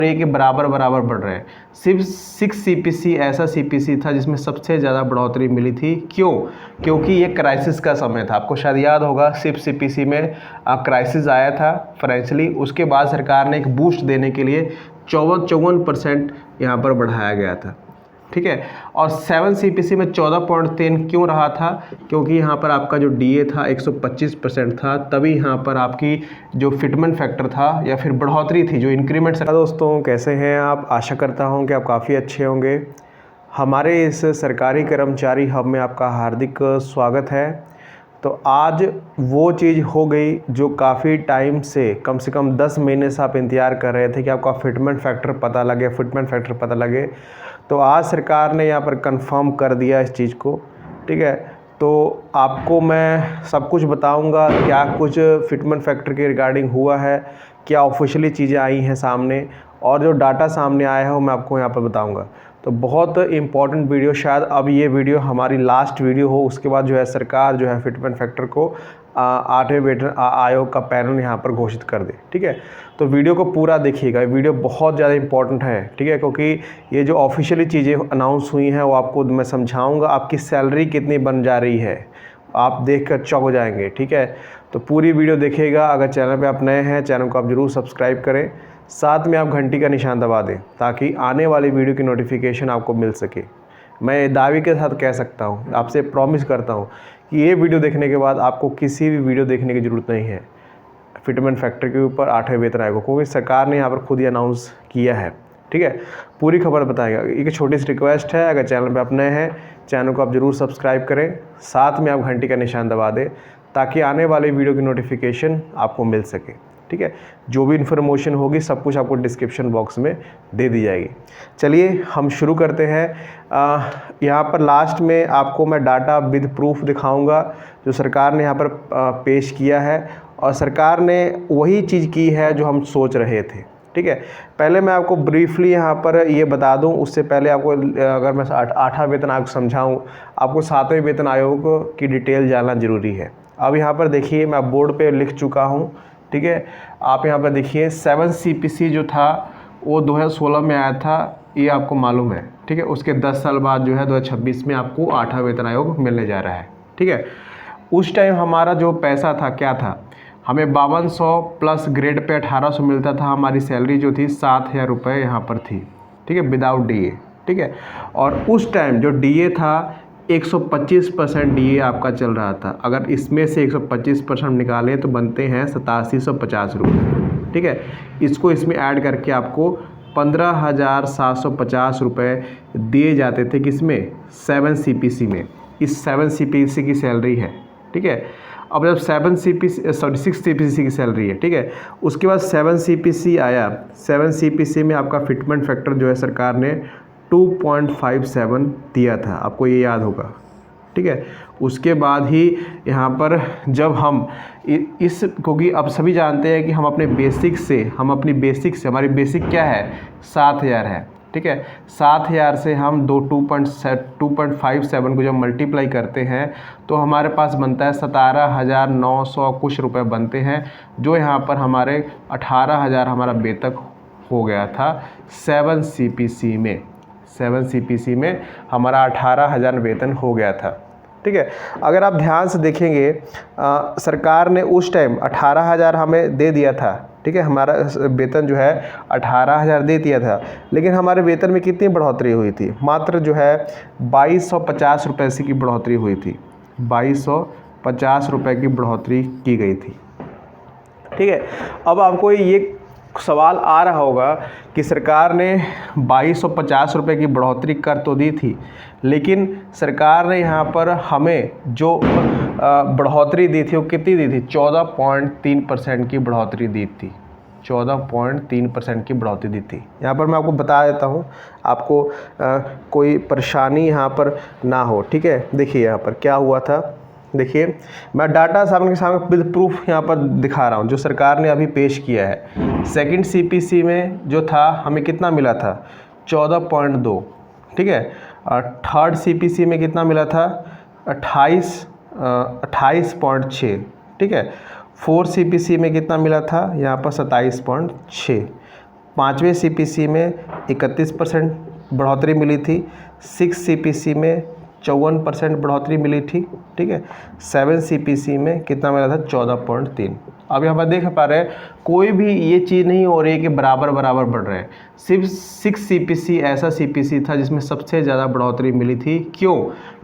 ये कि बराबर बराबर बढ़ रहे हैं। सिर्फ 6 सीपीसी ऐसा सीपीसी था जिसमें सबसे ज़्यादा बढ़ोतरी मिली थी। क्यों? क्योंकि ये क्राइसिस का समय था। आपको शायद याद होगा 6 सीपीसी में क्राइसिस आया था फाइनेंशियली, उसके बाद सरकार ने एक बूस्ट देने के लिए 54% यहाँ पर बढ़ाया गया था। ठीक है, और 7 सीपीसी में 14.3 क्यों रहा था? क्योंकि यहाँ पर आपका जो डीए था 125% था, तभी यहाँ पर आपकी जो फिटमेंट फैक्टर था या फिर बढ़ोतरी थी, जो इंक्रीमेंट। दोस्तों कैसे हैं आप? आशा करता हूँ कि आप काफ़ी अच्छे होंगे। हमारे इस सरकारी कर्मचारी हब में आपका हार्दिक स्वागत है। तो आज वो चीज़ हो गई जो काफ़ी टाइम से कम 10 महीने से आप इंतज़ार कर रहे थे कि आपका फिटमेंट फैक्टर पता लगे। तो आज सरकार ने यहाँ पर कंफर्म कर दिया इस चीज़ को। ठीक है, तो आपको मैं सब कुछ बताऊंगा, क्या कुछ फिटमेंट फैक्टर के रिगार्डिंग हुआ है, क्या ऑफिशियली चीज़ें आई हैं सामने, और जो डाटा सामने आया है वो मैं आपको यहाँ पर बताऊंगा। तो बहुत इम्पॉर्टेंट वीडियो, शायद अब ये वीडियो हमारी लास्ट वीडियो हो, उसके बाद जो है सरकार जो है फिटमेंट फैक्टर को 8वें वेतन आयोग का पैनल यहाँ पर घोषित कर दे। ठीक है, तो वीडियो को पूरा देखिएगा, वीडियो बहुत ज़्यादा इंपॉर्टेंट है। ठीक है, क्योंकि ये जो ऑफिशियली चीज़ें अनाउंस हुई हैं वो आपको मैं समझाऊंगा। आपकी सैलरी कितनी बन जा रही है आप देख कर चौंक हो जाएंगे। ठीक है, तो पूरी वीडियो देखिएगा। अगर चैनल पे आप नए हैं, चैनल को आप ज़रूर सब्सक्राइब करें, साथ में आप घंटी का निशान दबा दें ताकि आने वाली वीडियो की नोटिफिकेशन आपको मिल सके। मैं दावे के साथ कह सकता हूँ, आपसे प्रॉमिस करता हूँ कि ये वीडियो देखने के बाद आपको किसी भी वीडियो देखने की ज़रूरत नहीं है फिटमेंट फैक्टर के ऊपर 8वें वेतन आयोग, क्योंकि सरकार ने यहाँ पर खुद ही अनाउंस किया है। ठीक है, पूरी खबर बताएगा। एक छोटी सी रिक्वेस्ट है, अगर चैनल पे आप नए हैं, चैनल को आप ज़रूर सब्सक्राइब करें, साथ में आप घंटी का निशान दबा दें ताकि आने वाली वीडियो की नोटिफिकेशन आपको मिल सके। ठीक है, जो भी इन्फॉर्मेशन होगी सब कुछ आपको डिस्क्रिप्शन बॉक्स में दे दी जाएगी। चलिए हम शुरू करते हैं। यहाँ पर लास्ट में आपको मैं डाटा विद प्रूफ दिखाऊंगा जो सरकार ने यहाँ पर पेश किया है, और सरकार ने वही चीज़ की है जो हम सोच रहे थे। ठीक है, पहले मैं आपको ब्रीफली यहाँ पर ये बता दूँ, उससे पहले आपको अगर मैं 8वां वेतन आयोग समझाऊँ, आपको 7वें वेतन आयोग की डिटेल जानना ज़रूरी है। अब यहाँ पर देखिए, मैं बोर्ड पे लिख चुका हूँ। ठीक है, आप यहाँ पर देखिए 7 सीपीसी जो था वो 2016 में आया था, ये आपको मालूम है। ठीक है, उसके 10 साल बाद जो है 2026 में आपको 8वां वेतन आयोग मिलने जा रहा है। ठीक है, उस टाइम हमारा जो पैसा था क्या था, हमें 5200 प्लस ग्रेड पे 1800 मिलता था। हमारी सैलरी जो थी 7000 रुपये यहाँ पर थी। ठीक है, विदाउट डीए। ठीक है, और उस टाइम जो डीए था 125% डीए आपका चल रहा था। अगर इसमें से 125% निकालें तो बनते हैं 8750 रुपये। ठीक है, इसको इसमें ऐड करके आपको 15,750 रुपये दिए जाते थे। किसमें? 7 सीपीसी में। इस 7 सीपीसी की सैलरी है। ठीक है, अब जब 6 सीपीसी की सैलरी है। ठीक है, उसके बाद 7 सीपीसी आया। 7 सीपीसी में आपका फिटमेंट फैक्टर जो है सरकार ने 2.57 दिया था, आपको ये याद होगा। ठीक है, उसके बाद ही यहाँ पर जब हम इस, क्योंकि अब सभी जानते हैं कि हम अपनी बेसिक से हमारी बेसिक क्या है? 7000 है। ठीक है, 7000 से हम 2.57 को जब मल्टीप्लाई करते हैं तो हमारे पास बनता है 17,900 कुछ रुपए बनते हैं, जो यहाँ पर हमारे 18,000 हमारा वेतन हो गया था 7 सीपीसी में। 7 सीपीसी में हमारा 18,000 वेतन हो गया था। ठीक है, अगर आप ध्यान से देखेंगे सरकार ने उस टाइम 18,000 हमें दे दिया था। ठीक है, हमारा वेतन जो है 18,000 दे दिया था, लेकिन हमारे वेतन में कितनी बढ़ोतरी हुई थी? मात्र जो है 2250 रुपये से की बढ़ोतरी हुई थी। 2250 रुपये की बढ़ोतरी की गई थी। ठीक है, अब आपको ये सवाल आ रहा होगा कि सरकार ने 2250 रुपये की बढ़ोतरी कर तो दी थी, लेकिन सरकार ने यहाँ पर हमें जो बढ़ोतरी दी थी वो कितनी दी थी? 14.3% की बढ़ोतरी दी थी। 14.3% की बढ़ोतरी दी थी। यहाँ पर मैं आपको बता देता हूँ, आपको कोई परेशानी यहाँ पर ना हो। ठीक है, देखिए यहाँ पर क्या हुआ था। देखिए, मैं डाटा सामने के सामने विद प्रूफ यहाँ पर दिखा रहा हूँ जो सरकार ने अभी पेश किया है। सेकंड सीपीसी में जो था हमें कितना मिला था? 14.2। ठीक है, थर्ड सीपीसी में कितना मिला था? 28.6। ठीक है, फोर्थ सीपीसी में कितना मिला था? यहाँ पर 27.6। 5वें CPC में 31% बढ़ोतरी मिली थी, 6 CPC में 54% बढ़ोतरी मिली थी, ठीक है। 7 CPC में कितना मिला था? 14.3। अब यहाँ पर देख पा रहे हैं कोई भी ये चीज़ नहीं हो रही है कि बराबर बराबर बढ़ रहे हैं। सिर्फ 6 CPC ऐसा CPC था जिसमें सबसे ज़्यादा बढ़ोतरी मिली थी। क्यों?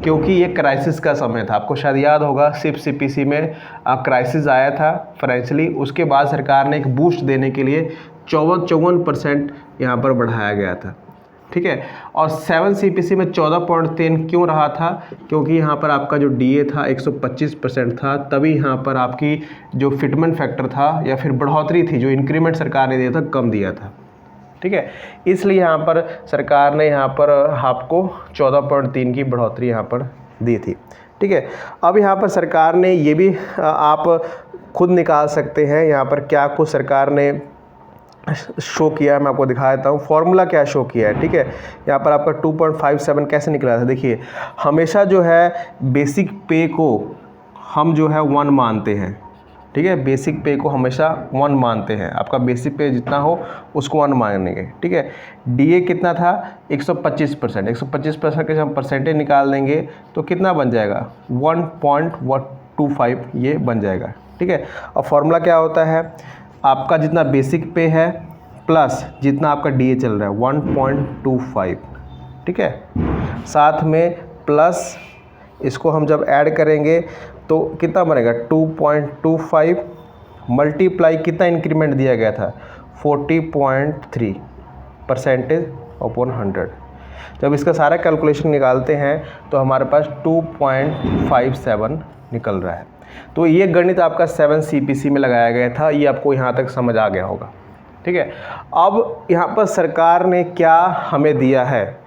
क्योंकि ये क्राइसिस का समय था। आपको शायद याद होगा 6 CPC में क्राइसिस आया था फाइनेंशियली, उसके बाद सरकार ने एक बूस्ट देने के लिए 54% यहाँ पर बढ़ाया गया था, ठीक है। और 7 CPC में 14.3 क्यों रहा था? क्योंकि यहाँ पर आपका जो DA था 125% था, तभी यहाँ पर आपकी जो फिटमेंट फैक्टर था या फिर बढ़ोतरी थी, जो इंक्रीमेंट सरकार ने दिया था, कम दिया था, ठीक है। इसलिए यहाँ पर सरकार ने यहाँ पर आपको 14.3 की बढ़ोतरी यहाँ पर दी थी, ठीक है। अब यहाँ पर सरकार ने ये भी आप खुद निकाल सकते हैं यहाँ पर क्या कुछ सरकार ने शो किया है, मैं आपको दिखा देता हूँ। फॉर्मूला क्या शो किया है, ठीक है। यहाँ पर आपका 2.57 कैसे निकला था? देखिए, हमेशा जो है बेसिक पे को हम जो है 1 मानते हैं, ठीक है। बेसिक पे को हमेशा 1 मानते हैं। आपका बेसिक पे जितना हो उसको 1 मानेंगे, ठीक है। DA कितना था? 125%। 125% के हम परसेंटेज निकाल देंगे तो कितना बन जाएगा? 1.25 ये बन जाएगा, ठीक है। और फॉर्मूला क्या होता है? आपका जितना बेसिक पे है प्लस जितना आपका DA चल रहा है 1.25, ठीक है। साथ में प्लस इसको हम जब ऐड करेंगे तो कितना बनेगा? 2.25 मल्टीप्लाई कितना इंक्रीमेंट दिया गया था? 40.3% अपॉन 100। जब इसका सारा कैलकुलेशन निकालते हैं तो हमारे पास 2.57 निकल रहा है। तो ये गणित आपका 7 CPC में लगाया गया था। ये आपको यहाँ तक समझ आ गया होगा, ठीक है। अब यहाँ पर सरकार ने क्या हमें दिया है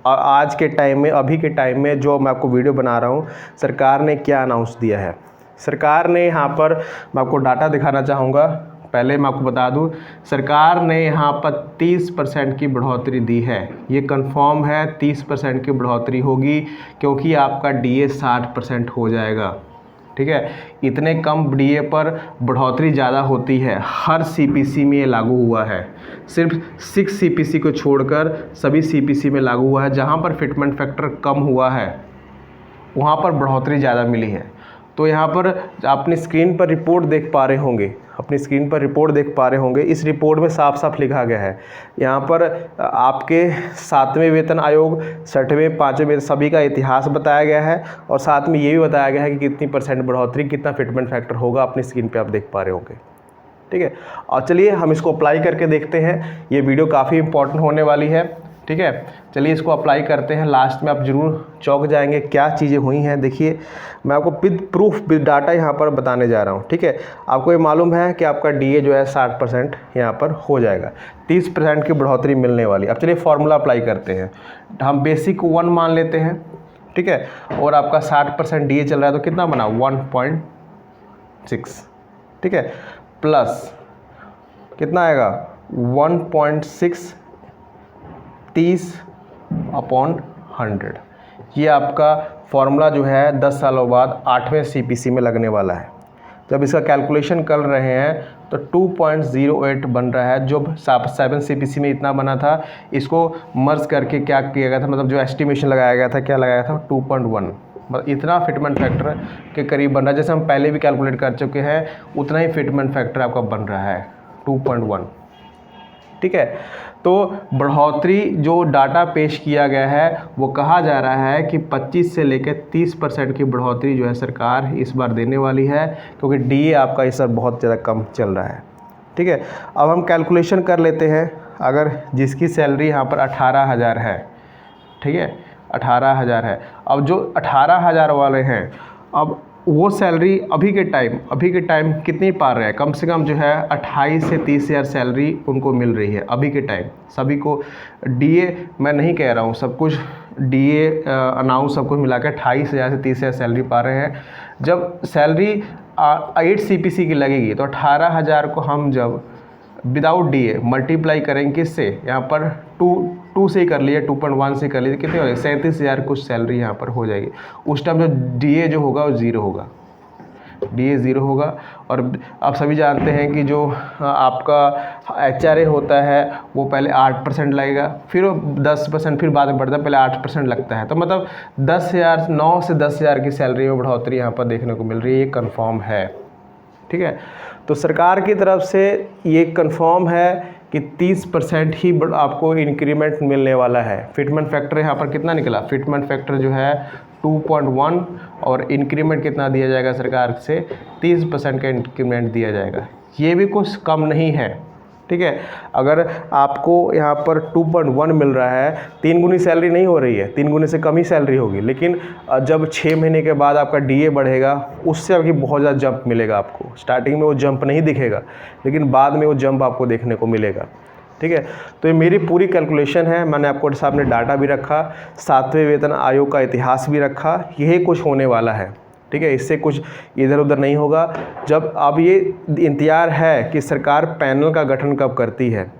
और आज के टाइम में, अभी के टाइम में जो मैं आपको वीडियो बना रहा हूँ, सरकार ने क्या अनाउंस दिया है? सरकार ने यहाँ पर, मैं आपको डाटा दिखाना चाहूँगा। पहले मैं आपको बता दूं, सरकार ने यहाँ पर 30% की बढ़ोतरी दी है। ये कंफर्म है 30% की बढ़ोतरी होगी क्योंकि आपका DA 60% हो जाएगा, ठीक है। इतने कम DA पर बढ़ोतरी ज़्यादा होती है। हर CPC में ये लागू हुआ है, सिर्फ 6 CPC को छोड़कर सभी CPC में लागू हुआ है। जहाँ पर फिटमेंट फैक्टर कम हुआ है वहाँ पर बढ़ोतरी ज़्यादा मिली है। तो यहाँ पर अपनी स्क्रीन पर रिपोर्ट देख पा रहे होंगे, अपनी स्क्रीन पर रिपोर्ट देख पा रहे होंगे। इस रिपोर्ट में साफ साफ लिखा गया है, यहाँ पर आपके 7वें वेतन आयोग, 6वें, 5वें वेतन सभी का इतिहास बताया गया है और साथ में ये भी बताया गया है कि कितनी % बढ़ोतरी, कितना फिटमेंट फैक्टर होगा। अपनी स्क्रीन पे आप देख पा रहे होंगे, ठीक है। और चलिए हम इसको अप्लाई करके देखते हैं। ये वीडियो काफ़ी इंपॉर्टेंट होने वाली है, ठीक है। चलिए इसको अप्लाई करते हैं। लास्ट में आप ज़रूर चौंक जाएंगे क्या चीज़ें हुई हैं। देखिए, मैं आपको विद प्रूफ विद डाटा यहाँ पर बताने जा रहा हूँ, ठीक है। आपको ये मालूम है कि आपका DA जो है 60% यहाँ पर हो जाएगा, 30% की बढ़ोतरी मिलने वाली। अब चलिए फार्मूला अप्लाई करते हैं। हम बेसिक 1 मान लेते हैं, ठीक है। और आपका 60% DA चल रहा है तो कितना बना? 1.6, ठीक है। प्लस कितना आएगा? 1.6 30/100। ये आपका फॉर्मूला जो है 10 सालों बाद 8वें CPC में लगने वाला है। जब इसका कैलकुलेशन कर रहे हैं तो 2.08 बन रहा है। जो 7 CPC में इतना बना था, इसको मर्ज करके क्या किया गया था, मतलब जो एस्टिमेशन लगाया गया था, क्या लगाया था? 2.1, मतलब इतना फिटमेंट फैक्टर के करीब बन रहा है। जैसे हम पहले भी कैलकुलेट कर चुके हैं, उतना ही फिटमेंट फैक्टर आपका बन रहा है, 2.1, ठीक है। तो बढ़ोतरी जो डाटा पेश किया गया है वो कहा जा रहा है कि 25 से लेकर 30% की बढ़ोतरी जो है सरकार इस बार देने वाली है, क्योंकि DA आपका इस बार बहुत ज़्यादा कम चल रहा है, ठीक है। अब हम कैलकुलेशन कर लेते हैं। अगर जिसकी सैलरी यहाँ पर 18,000 है, ठीक है, 18,000 है। अब जो 18,000 वाले हैं, अब वो सैलरी अभी के टाइम कितनी पा रहे हैं? कम से कम जो है 28 से 30,000 सैलरी उनको मिल रही है अभी के टाइम। सभी को DA मैं नहीं कह रहा हूँ, सब कुछ DA अनाउंस सब कुछ मिला के 28,000 से 30,000 सैलरी पा रहे हैं। जब सैलरी 8 CPC की लगेगी तो 18,000 को हम जब विदाउट DA मल्टीप्लाई करेंगे किससे? यहाँ पर 2 से ही कर लिए, 2.1 से कर लिए, कितने हो जाएगी? 37,000 कुछ सैलरी यहाँ पर हो जाएगी। उस टाइम जो DA जो होगा वो 0 होगा, DA 0 होगा। और आप सभी जानते हैं कि जो आपका HRA होता है वो पहले 8% लगेगा, फिर वो 10%, फिर बाद में बढ़ता है, पहले 8% लगता है। तो मतलब 10,000 9 से 10,000 की सैलरी में बढ़ोतरी यहाँ पर देखने को मिल रही है, ये कन्फर्म है। ठीक है, तो सरकार की तरफ से ये कंफर्म है कि 30% ही आपको इंक्रीमेंट मिलने वाला है। फिटमेंट फैक्टर यहाँ पर कितना निकला, फिटमेंट फैक्टर जो है 2.1 और इंक्रीमेंट कितना दिया जाएगा सरकार से, 30% का इंक्रीमेंट दिया जाएगा। ये भी कुछ कम नहीं है। ठीक है, अगर आपको यहाँ पर 2.1 मिल रहा है, 3 गुनी सैलरी नहीं हो रही है, 3 गुनी से कम ही सैलरी होगी, लेकिन जब 6 महीने के बाद आपका DA बढ़ेगा उससे अभी बहुत ज़्यादा जंप मिलेगा आपको। स्टार्टिंग में वो जंप नहीं दिखेगा, लेकिन बाद में वो जंप आपको देखने को मिलेगा। ठीक है, तो ये मेरी पूरी कैलकुलेशन है, मैंने आपको सामने डाटा भी रखा, 7वें वेतन आयोग का इतिहास भी रखा, यही कुछ होने वाला है। ठीक है, इससे कुछ इधर उधर नहीं होगा। जब अब ये इंतजार है कि सरकार पैनल का गठन कब करती है,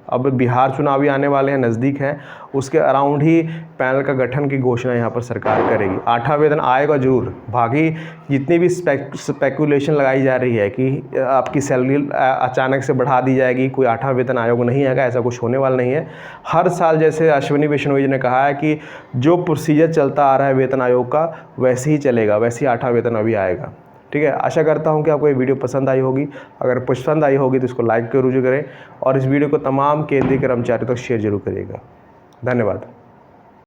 अब बिहार चुनाव भी आने वाले हैं, नज़दीक हैं, उसके अराउंड ही पैनल का गठन की घोषणा यहाँ पर सरकार करेगी। 8वां वेतन आएगा जरूर। बाकी जितनी भी स्पेकुलेशन लगाई जा रही है कि आपकी सैलरी अचानक से बढ़ा दी जाएगी, कोई 8वां वेतन आयोग नहीं आएगा, ऐसा कुछ होने वाला नहीं है। हर साल जैसे अश्विनी वैष्णव जी ने कहा है कि जो प्रोसीजर चलता आ रहा है वेतन आयोग का वैसे ही चलेगा, वैसे ही 8वां वेतन अभी आएगा। ठीक है, आशा करता हूं कि आपको ये वीडियो पसंद आई होगी। अगर पसंद आई होगी तो इसको लाइक जरूर करें और इस वीडियो को तमाम केंद्रीय कर्मचारियों तक शेयर जरूर करिएगा। धन्यवाद।